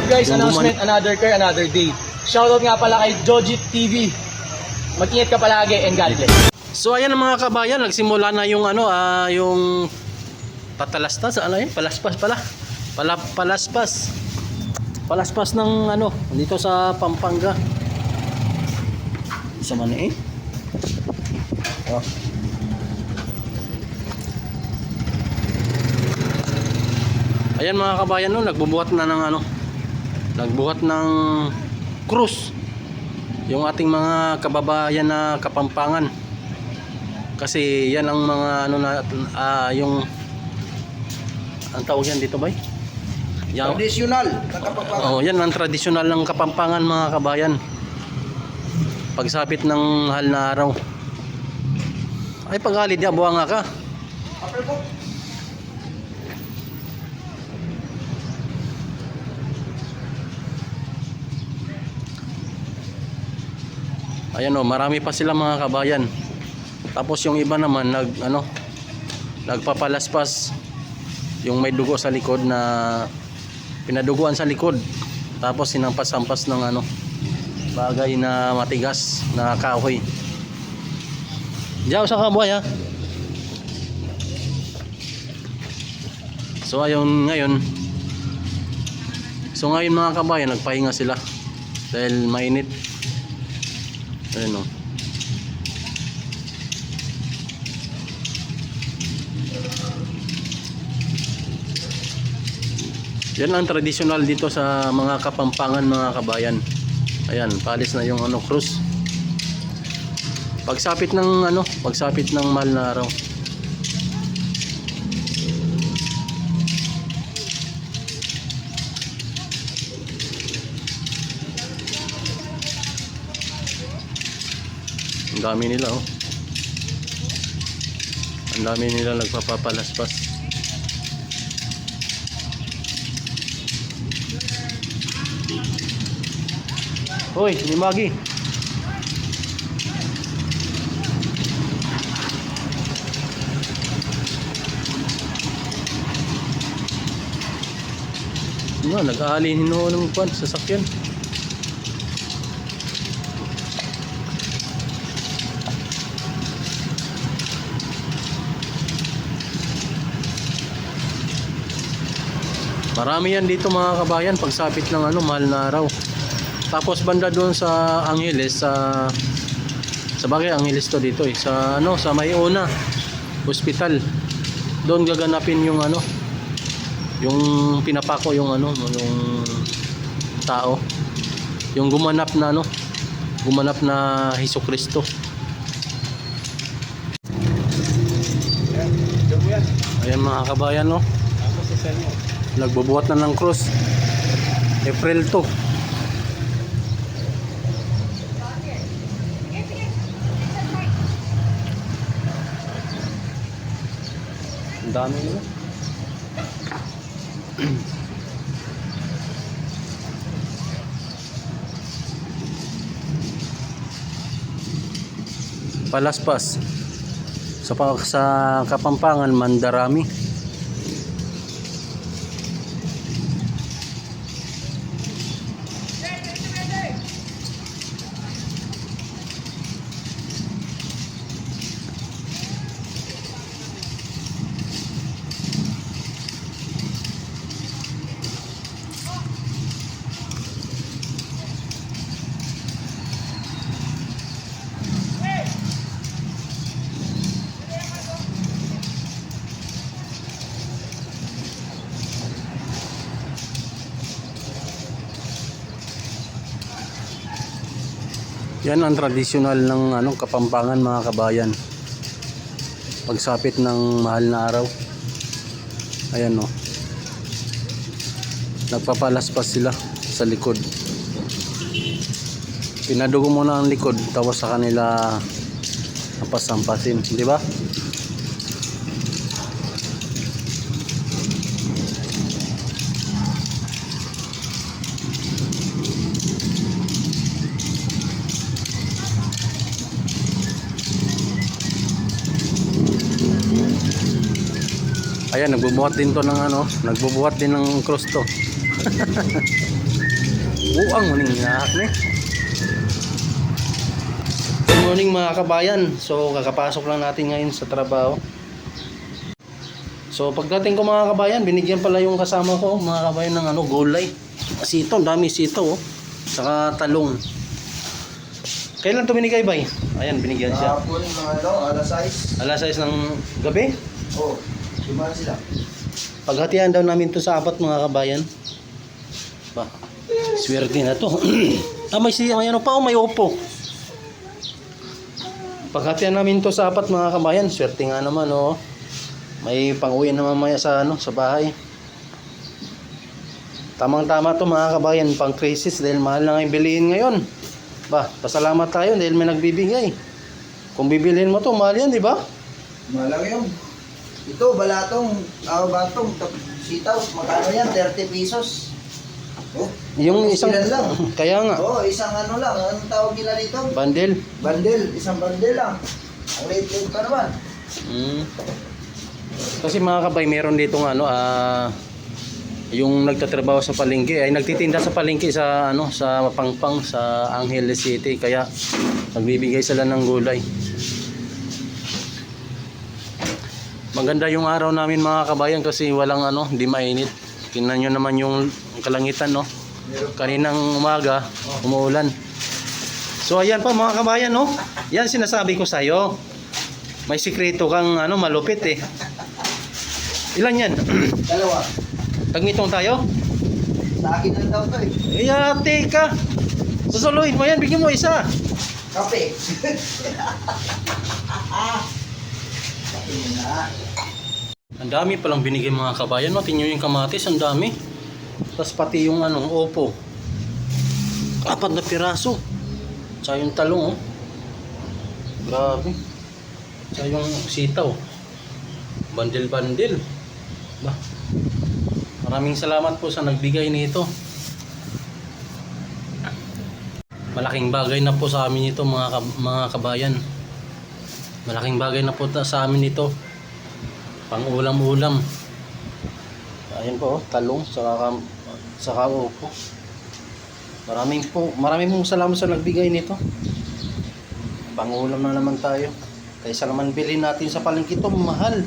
up guys, announcement, another car, another day. Shoutout nga pala kay Jojit TV. Mag-ingat ka palagi and God bless. So ayan mga kabayan, nagsimula na yung yung patalastas, palaspas pala. Palaspas ng dito sa Pampanga. Sa mani Oh. Ayan mga kabayan, nagbubuhat na ng nagbuhat ng krus yung ating mga kababayan na Kapampangan. Kasi yan ang mga yung ang tawag yan dito ba? Traditional na Kapampangan. Oh, yan ang tradisyonal ng Kapampangan mga kabayan. Pagsapit ng mahal na araw. Ay paghalid ya, buha nga ka. Ayan marami pa sila mga kabayan. Tapos yung iba naman nagpapalaspas yung may dugo sa likod na pinaduguan sa likod. Tapos sinampas-sampas ng bagay na matigas na kahoy. Diyaw sa kabuhay ha. So ngayon mga kabayan, nagpahinga sila dahil mainit. Ayun Yan ang tradisyonal dito sa mga Kapampangan mga kabayan. Ayan, palis na yung krus. Pagsapit ng mahal na araw. Ang dami nila Ang dami nila nagpapapalaspas. Hoy, ni Magi. Nag-aalihin ng sasakyan. Marami yan dito mga kabayan pagsapit ng mahal na araw. Tapos banda doon sa Angeles, sa bagay Angeles to dito sa Mayona Hospital. Doon gaganapin yung yung pinapako yung tao, yung gumanap na Hesukristo. Ayan mga kabayan nagbubuhat na ng cross. April 2. Ang dami nila. Palaspas sa Kapampangan, mandarami. Yan ang tradisyonal ng Kapampangan mga kabayan. Pagsapit ng mahal na araw. Ayan nagpapalaspas sila sa likod. Pinadugo muna ang likod tapos sa kanila napasampasin, di ba? Ayan, nagbubuhat din to ng nagbubuhat din ng cross to. Buang maning hinaak ni. Good morning mga kabayan. So kakapasok lang natin ngayon sa trabaho. So pagdating ko mga kabayan, binigyan pala yung kasama ko mga kabayan ng gulay. Sito, dami sito oh. Saka talong. Kailan to binigay bay? Ayan, binigyan siya. Kahapon alas 6. Alas 6 ng gabi. Oh, gimana sila? Paghatian daw namin to sa apat mga kabayan. Ba, swerte na to. May ano pa, may upo. Paghatian namin to sa apat mga kabayan, swerte nga naman oh. May pang-uwi na mamaya sa sa bahay. Tamang-tama to mga kabayan, pang crisis dahil mahal na nga yung bilihin ngayon. Ba, pasalamat tayo dahil may nagbibigay. Kung bibilhin mo to, mahal yan, di ba? Malang yun. Ito, batong, sitaw, magkano yan? 30 pesos. Oh, Yung isang, ilan lang. kaya nga, Oh, isang ano lang, anong tawag nila dito? bundle. Bandel, isang bandel lang. Ang late pa naman. Kasi mga kabay, meron dito yung nagtatrabaho sa palengke ay nagtitinda sa palengke sa sa Pangpang sa Angeles City, kaya nagbibigay sila ng gulay. Maganda yung araw namin mga kabayan kasi walang hindi mainit. Tingnan nyo naman yung kalangitan no. Kaninang umaga umuulan. So ayan pa mga kabayan no. Yan sinasabi ko sa iyo. May sikreto kang malupit eh. Ilan yan? Dalawa. Tagmitong tayo? Sa akin lang daw to eh. Ate ka. Susuluhin mo yan, bigyan mo isa. Kape. Kape na. Ang dami palang binigay mga kabayan no. Tingnan nyo yung kamatis, ang dami. Tapos pati yung opo. 4 na piraso. Tsaka yung talong oh. Grabe. Tsaka yung sitaw. Bandil-bandil. Ba. Maraming salamat po sa nagbigay nito. Malaking bagay na po sa amin ito mga kabayan. Malaking bagay na po sa amin ito. Pang ulam-ulam. Ayan po, talong saka upo. Maraming pong salamat sa nagbigay nito. Pang ulam na naman tayo. Kaysa naman bilhin natin sa palengke ito, mahal.